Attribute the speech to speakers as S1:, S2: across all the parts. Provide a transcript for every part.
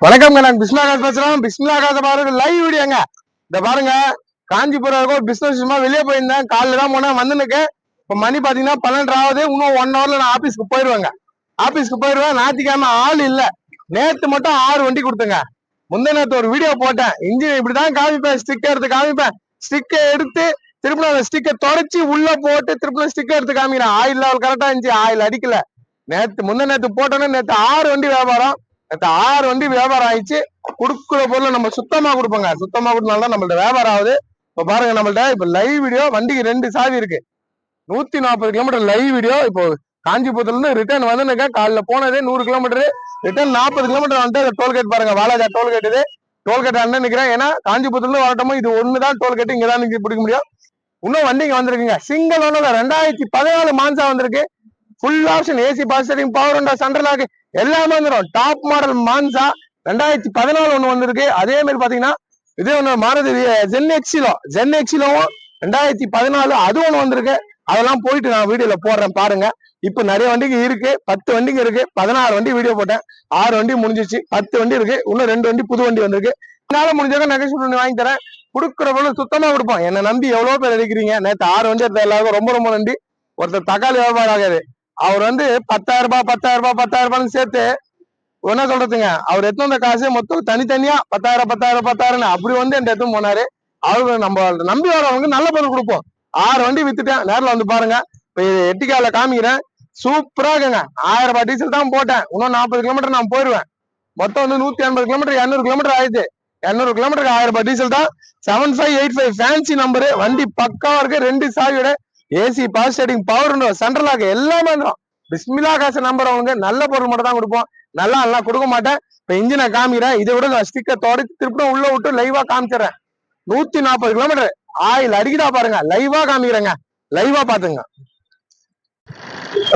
S1: வணக்கம்ங்க. நாங்க பிஸ்மிலா காசு பேசுறோம். பிஸ்மிலா காசை பாருங்க, லைவ் வீடியோங்க. இந்த பாருங்க, காஞ்சிபுரம் ஒரு பிசினஸ் விஷயமா வெளியே போயிருந்தேன். காலைல தான் போனேன், வந்துனுக்கு இப்ப மணி பாத்தீங்கன்னா 12 ஆகுது. இன்னும் 1 ஹவர்ல நான் ஆபீஸ்க்கு போயிருவேங்க. ஆபீஸ்க்கு போயிருவேன். ஞாயிற்றுக்கிழமை ஆள் இல்ல. நேத்து மட்டும் 6 வண்டி கொடுத்துங்க. முந்தைய நேத்து ஒரு வீடியோ போட்டேன். இன்ஜின் இப்படிதான் காமிப்பேன், ஸ்டிக்கர் எடுத்து காமிப்பேன். ஸ்டிக்கர் எடுத்து திருப்பி அந்த ஸ்டிக்கர் தொடச்சி உள்ள போட்டு திருப்பி ஸ்டிக்கர் எடுத்து காமிக்கிறேன். ஆயில் லெவல் கரெக்டா இருந்துச்சு, ஆயில் அடிக்கல. முந்தின நேத்து போட்டோன்னு நேத்து 6 வண்டி வியாபாரம். நேத்து 6 வண்டி வியாபாரம் ஆயிடுச்சு. கொடுக்குற பொருளை நம்ம சுத்தமா கொடுப்போங்க. சுத்தமா கொடுத்தனால்தான் நம்மள்ட்ட வியாபாரம் ஆகுது. இப்ப பாருங்க, நம்மள்ட்ட இப்ப லைவ் வீடியோ வண்டிக்கு 2 சாவி இருக்கு. 140 கிலோமீட்டர் லைவ் வீடியோ. இப்போ காஞ்சிபுரத்துல இருந்து ரிட்டர்ன் வந்து காலைல போனது 100 கிலோமீட்டர், ரிட்டர்ன் 40 கிலோமீட்டர் வந்துட்டு டோல்கேட் பாருங்க, வாலாஜா டோல்கேட். இது டோல்கேட் அண்ணன் நிக்கிறேன். ஏன்னா காஞ்சிபுரத்துல இருந்து வரட்டோமோ இது ஒண்ணுதான் டோல்கேட், இங்கதான் நீங்க பிடிக்க முடியும். இன்னும் வண்டிங்க வந்திருக்குங்க. சிங்கிள் ஒன்னுல 2014 மான்சா வந்திருக்கு. Full option, AC பாஸ்டரிங், power window, central lock எல்லாமே வந்துடும். டாப் மாடல் மான்சா 2014 ஒண்ணு வந்திருக்கு. அதே மாதிரி பாத்தீங்கன்னா இதே ஒண்ணு மாறுதி ஜென் எக்ஸிலோவும் 2014 அது ஒண்ணு வந்திருக்கு. அதெல்லாம் போயிட்டு நான் வீடியோல போடுறேன் பாருங்க. இப்ப நிறைய வண்டிக்கு இருக்கு, 10 வண்டிங்க இருக்கு. 16 வண்டி வீடியோ போட்டேன், 6 வண்டி முடிஞ்சிச்சு, 10 வண்டி இருக்கு. இன்னும் 2 வண்டி புது வண்டி வந்திருக்கு. என்னால முடிஞ்சாக்க நெகோஷியேட் பண்ணி வாங்கி தரேன். கொடுக்குற பொருள் சுத்தமா கொடுப்போம். என்ன நம்பி எவ்வளவு பேர் இருக்கிறீங்க. நேற்று 6 வண்டி எடுத்த எல்லாருக்கும் ரொம்ப ரொம்ப நன்றி. ஒருத்தர் தக்காளி வியாபாரம் ஆகாது, அவர் வந்து 10,000 ரூபாய் 10,000 ரூபாய்னு சேர்த்து என்ன சொல்றதுங்க, அவர் எடுத்து வந்த காசு மொத்தம் தனித்தனியா 10,000 அப்படி வந்து என் எடுத்து போனாரு. அவருக்கு நம்ம நம்பி வரவங்க நல்ல பொருள் கொடுப்போம். 6 வண்டி வித்துட்டேன், நேரில் வந்து பாருங்க. இப்ப எட்டிக்கால காமிக்கிறேன், சூப்பரா இருக்குங்க. 1000 ரூபாய் டீசல் தான் போட்டேன். இன்னும் 40 கிலோமீட்டர் நான் போயிருவேன். மொத்தம் வந்து 180 கிலோமீட்டர், 200 கிலோமீட்டர் ஆயிடுச்சு. 200 கிலோமீட்டருக்கு 1000 ரூபாய் டீசல் தான். 7585 ஃபேன்சி நம்பரு. வண்டி பக்காவா இருக்கு. 2 சாவியோட AC, power steering, power window, central lock எல்லாமே வந்துடும். பிஸ்மிலா காசு நம்பர் அவங்க நல்ல பொருள் மட்டும் தான் கொடுப்போம். நல்லா கொடுக்க மாட்டேன். இப்ப இன்ஜினை காமிக்கிறேன். இதை விட நான் ஸ்டிக்கர் தொடச்சி திருப்பி உள்ள விட்டு லைவா காமிச்சிடறேன். 140 கிலோமீட்டர் ஆயில் அடிக்கதா பாருங்க. லைவா காமிக்கிறேங்க, லைவா பாத்துங்க.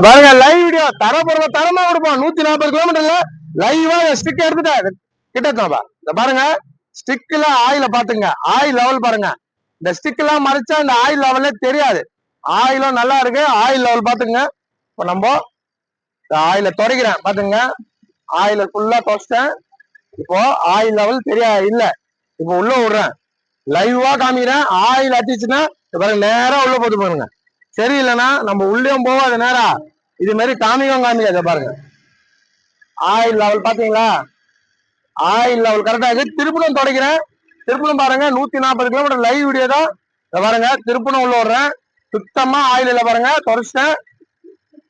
S1: பாருங்க லைவ் வீடியோ தரமா கொடுப்போம். 140 கிலோமீட்டர்ல லைவா ஸ்டிக் எடுத்துட்டேன். கிட்டத்தப்பா இந்த பாருங்க, ஸ்டிக்ல ஆயில பாத்துங்க. ஆயில் லெவல் பாருங்க. இந்த ஸ்டிக் எல்லாம் மறைச்சா இந்த ஆயில் லெவல்ல தெரியாது. ஆயிலும் நல்லா இருக்கு. ஆயில் லெவல் பாத்துங்க. இப்போ நம்ம ஆயில தொடக்கிறேன் பாத்துங்க. ஆயில ஃபுல்லா தொடச்சிட்டேன். இப்போ ஆயில் லெவல் தெரியா இல்ல. இப்போ உள்ள விடுறேன், லைவா காமிக்கிறேன். ஆயில் அடிச்சுன்னா பாருங்க, நேரா உள்ள போட்டு பாருங்க. சரி இல்லைன்னா நம்ம உள்ளேயும் போகாது நேரா. இது மாதிரி காமிக்காத பாருங்க. ஆயில் லெவல் பாத்தீங்களா? ஆயில் லெவல் கரெக்டா இருக்கு. திருப்பணும் தொடக்கிறேன். திருப்பணும் பாருங்க, 140 கிலோமீட்டர் லைவ் வீடியோ தான். பாருங்க, திருப்பணும் உள்ள விடுறேன். சுத்தமா ஆயில் இல்ல பாருங்க, தொடச்சிட்டேன்.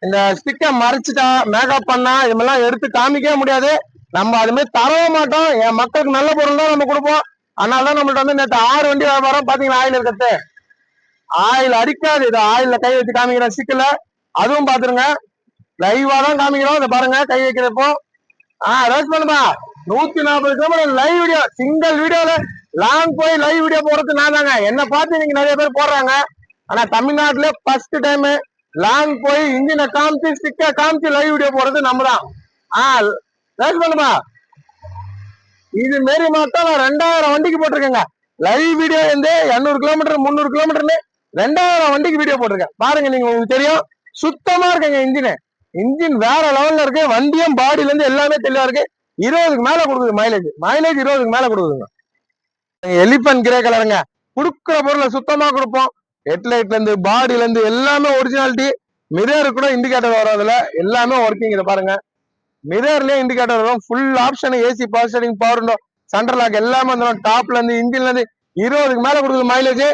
S1: இந்த ஸ்டிக்கை மறைச்சிட்டா, மேக்கப் பண்ணா இதெல்லாம் எடுத்து காமிக்கவே முடியாது. நம்ம அது மாதிரி தரவே மாட்டோம். என் மக்களுக்கு நல்ல பொருள் தான் நம்ம கொடுப்போம். அதனாலதான் நம்மள்ட்ட வந்து நேற்று 6 வண்டி வியாபாரம். பாத்தீங்கன்னா ஆயில் இருக்கிறது, ஆயில் அடிக்காது. இது ஆயில்ல கை வச்சு காமிக்கிறேன் ஸ்டிக்ல. அதுவும் பாத்துருங்க, லைவா தான் காமிக்கிறோம். இதை பாருங்க, கை வைக்கிறப்போ ரேஸ் பண்ணுமா. 140 கிலோமீட்டர் லைவ் வீடியோ. சிங்கிள் வீடியோல லாங் போய் லைவ் வீடியோ போறது நான் தாங்க. என்ன பார்த்து நீங்க நிறைய பேர் போடுறாங்க. ஆனா தமிழ்நாட்டுல ஃபர்ஸ்ட் டைம் லாங் போய் இன்ஜினை காமிச்சு ஸ்டிக்கர் காமிச்சு லைவ் வீடியோ போடுறது நம்ம தான். ரேஸ் பண்ணுமா. இது மாரி மட்டும் நான் 2000 வண்டிக்கு போட்டிருக்கேங்க. லைவ் வீடியோ வந்து 200 கிலோமீட்டர் 300 கிலோமீட்டர்னு 2000 வண்டிக்கு வீடியோ போட்டிருக்கேன். பாருங்க, நீங்க உங்களுக்கு தெரியும். சுத்தமா இருக்குங்க இன்ஜின். இன்ஜின் வேற லெவல்ல இருக்கு. வண்டியும் பாடியில இருந்து எல்லாமே தெளிவா இருக்கு. 20க்கு மேல கொடுக்குது மைலேஜ். 20க்கு மேல கொடுக்குதுங்க. எலிபன் கிரே கலருங்க. கொடுக்குற பொருளை சுத்தமா கொடுப்போம். ஹெட்லைட்ல இருந்து பாடியில இருந்து எல்லாமே ஒரிஜினாலிட்டி. மிரர் கூட இண்டிகேட்டர் வரும், அதுல எல்லாமே ஒர்க்கிங். இதை பாருங்க, மிரர்லயே இண்டிகேட்டர் வரும். Full option, AC, power steering, power window, central lock எல்லாமே வந்துடும். டாப்ல இருந்து இன்ஜின்ல இருந்து 20க்கு மேல கொடுக்குது மைலேஜ்.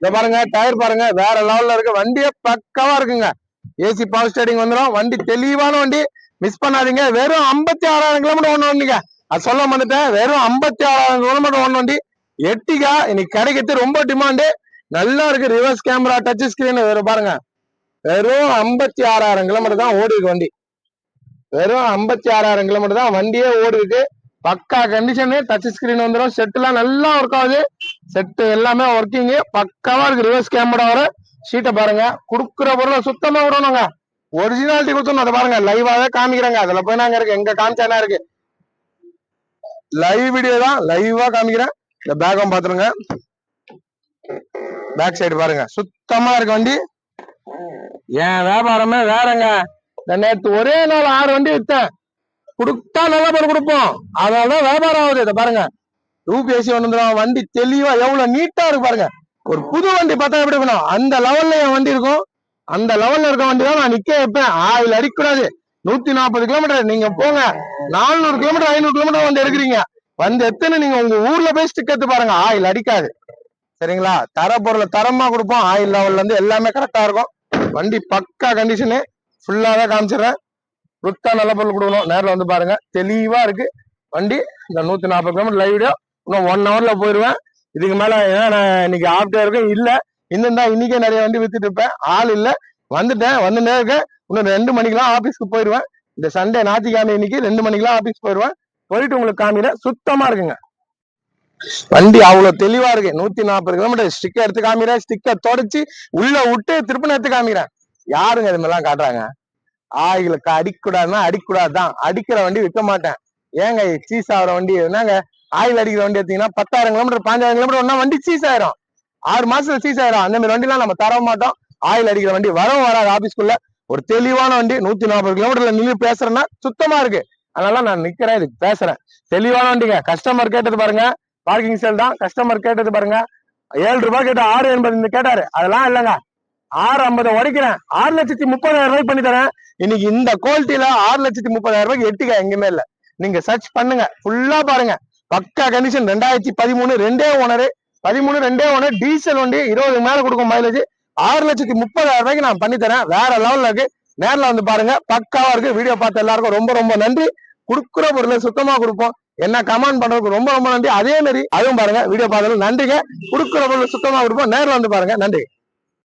S1: இதை பாருங்க, டயர் பாருங்க, வேற லெவல்ல இருக்கு. வண்டியே பக்கவா இருக்குங்க. ஏசி, பவர் ஸ்டீரிங் வந்துடும். வண்டி தெளிவான வண்டி, மிஸ் பண்ணாதீங்க. வெறும் 56,000 கிலோமீட்டர் ஒண்ணு வண்டிங்க. அது சொல்ல வந்துட்டேன். வெறும் 56,000 கிலோமீட்டர் ஒண்ணு வண்டி. எட்டிகா இன்னைக்கு கிடைக்கிறது ரொம்ப டிமாண்டு. நல்லா இருக்கு. Reverse camera, touch screen. வெறும் பாருங்க, வெறும் 56,000 கிலோமீட்டர் தான் ஓடி இருக்கு வண்டி. வெறும் 56,000 கிலோமீட்டர் தான் வண்டியே ஓடி இருக்கு. பக்கா கண்டிஷனு. டச் ஸ்கிரீன் வந்துடும். செட் எல்லாம் நல்லா ஒர்க் ஆகுது. செட்டு எல்லாமே ஒர்க்கிங் பக்காவா இருக்கு. ரிவர்ஸ் கேமரா வர ஷீட்டை பாருங்க. குடுக்குற பொருளை சுத்தமா விடணுங்க. ஒரிஜினாலிட்டி கொடுத்தோம். அதை பாருங்க, லைவாவே காமிக்கிறாங்க. அதுல போய் நாங்க இருக்கு, எங்க காமிச்சானா இருக்கு. லைவ் வீடியோ தான், லைவா காமிக்கிறேன். இந்த பேக்கும் பாத்துருங்க. பேக் சைடு பாருங்க, சுத்தமா இருக்கு வண்டி. ஏன் வியாபாரமே வேறங்க. நேற்று ஒரே நாள் 6 வண்டி வித்தேன். கொடுத்தா நல்ல பொருள் கொடுப்போம். அதனாலதான் வியாபாரம் ஆகுது. இதை பாருங்க, யூபிஎஸ்சி வந்துடும். வண்டி தெளிவா எவ்வளவு நீட்டா இருக்கு பாருங்க. ஒரு புது வண்டி பார்த்தா எப்படி இருக்கணும், அந்த லெவல்ல என் வண்டி இருக்கும். அந்த லெவல்ல இருக்க வண்டி தான் நான் நிக்க வைப்பேன். ஆயில் அடிக்கூடாது. 140 கிலோமீட்டர் நீங்க போங்க, 400 கிலோமீட்டர் 500 கிலோமீட்டர் வந்து எடுக்கிறீங்க, வந்து எத்தனை நீங்க உங்க ஊர்ல போய் ஸ்டிக் எடுத்து பாருங்க, ஆயில் அடிக்காது. சரிங்களா? தர பொருளை தரமா கொடுப்போம். ஆயில் லெவல்ல இருந்து எல்லாமே கரெக்டா இருக்கும். வண்டி பக்கா கண்டிஷனு, ஃபுல்லாவே காமிச்சிடுறேன். ருத்தா நல்ல பொருள் கொடுக்கணும். நேரில் வந்து பாருங்க, தெளிவா இருக்கு வண்டி. இந்த 140 கிலோமீட்டர் லைவ் வீடியோ இன்னும் 1 ஹவர்ல போயிருவேன். இதுக்கு மேல ஏன்னா இன்னைக்கு ஆஃப் டே இருக்கும். இல்ல இன்னும் தான் இன்னைக்கே நிறைய வண்டி வித்துட்டு இருப்பேன். ஆள் இல்ல, வந்துட்டே இருக்கேன். இன்னும் 2 மணிக்கெல்லாம் ஆபீஸ்க்கு போயிருவேன். இந்த சண்டே ஞாயிற்றுக்கிழமை இன்னைக்கு 2 மணிக்கெல்லாம் ஆபீஸ் போயிருவேன். போயிட்டு உங்களுக்கு காமிக்கிறேன். சுத்தமா இருக்குங்க வண்டி, அவ்வளவு தெளிவா இருக்கு. 140 கிலோமீட்டர் ஸ்டிக்கர் எடுத்து காமிக்கிறேன். ஸ்டிக்கர் தொடச்சு உள்ள விட்டு திருப்பி எடுத்து காமிக்கிறேன். யாருங்க இது மாதிரிலாம் காட்டுறாங்க? ஆயிலுக்கு அடிக்கூடாதுன்னா அடிக்கூடாதுதான். அடிக்கிற வண்டி விற்க மாட்டேன். ஏங்க சீஸ் ஆகிற வண்டி என்னங்க? ஆயில் அடிக்கிற வண்டி எடுத்தீங்கன்னா 10,000 கிலோமீட்டர் 15,000 கிலோமீட்டர் ஒன்னா வண்டி சீஸ் ஆயிரும். 6 மாசத்துல சீஸ் ஆயிரும். அந்த மாதிரி வண்டி எல்லாம் நம்ம தர மாட்டோம். ஆயில் அடிக்கிற வண்டி வரவும் வராது. ஆபீஸ்க்குள்ள ஒரு தெளிவான வண்டி 140 கிலோமீட்டர்ல நின்று பேசுறேன்னா சுத்தமா இருக்கு. அதனால நான் நிக்கிறேன், இதுக்கு பேசுறேன். தெளிவான வண்டிங்க. கஸ்டமர் கேட்டது பாருங்க, பார்க்கிங் சேல் தான். கஸ்டமர் கேட்டது பாருங்க, 7 ரூபாய் கேட்ட 680 கேட்டாரு. அதெல்லாம் இல்லைங்க, 650 உடைக்கிறேன். 6,30,000 ரூபாய் பண்ணி தரேன். இன்னைக்கு இந்த குவாலிட்டியில 6,30,000 ரூபாய்க்கு எட்டுக்க எங்குமே இல்ல. நீங்க சர்ச் பண்ணுங்க, ஃபுல்லா பாருங்க. பக்கா கண்டிஷன். 2013 2 ஓனர், 13 2 ஓனர், டீசல் வண்டி, 20 மேல கொடுக்கும் மைலேஜ். 6,30,000 ரூபாய்க்கு நான் பண்ணி தரேன். வேற லெவல்ல இருக்கு. நேரில் வந்து பாருங்க, பக்காவா இருக்கு. வீடியோ பார்த்த எல்லாருக்கும் ரொம்ப ரொம்ப நன்றி. கொடுக்குற பொருளை சுத்தமா கொடுப்போம். என்ன கமெண்ட் பண்றதுக்கு ரொம்ப ரொம்ப நன்றி. அதே மாதிரி அதுவும் பாருங்க, வீடியோ பார்த்ததும் நன்றிங்க. கொடுக்குற பொருளை சுத்தமா கொடுப்போம். நேரில் வந்து பாருங்க. நன்றி.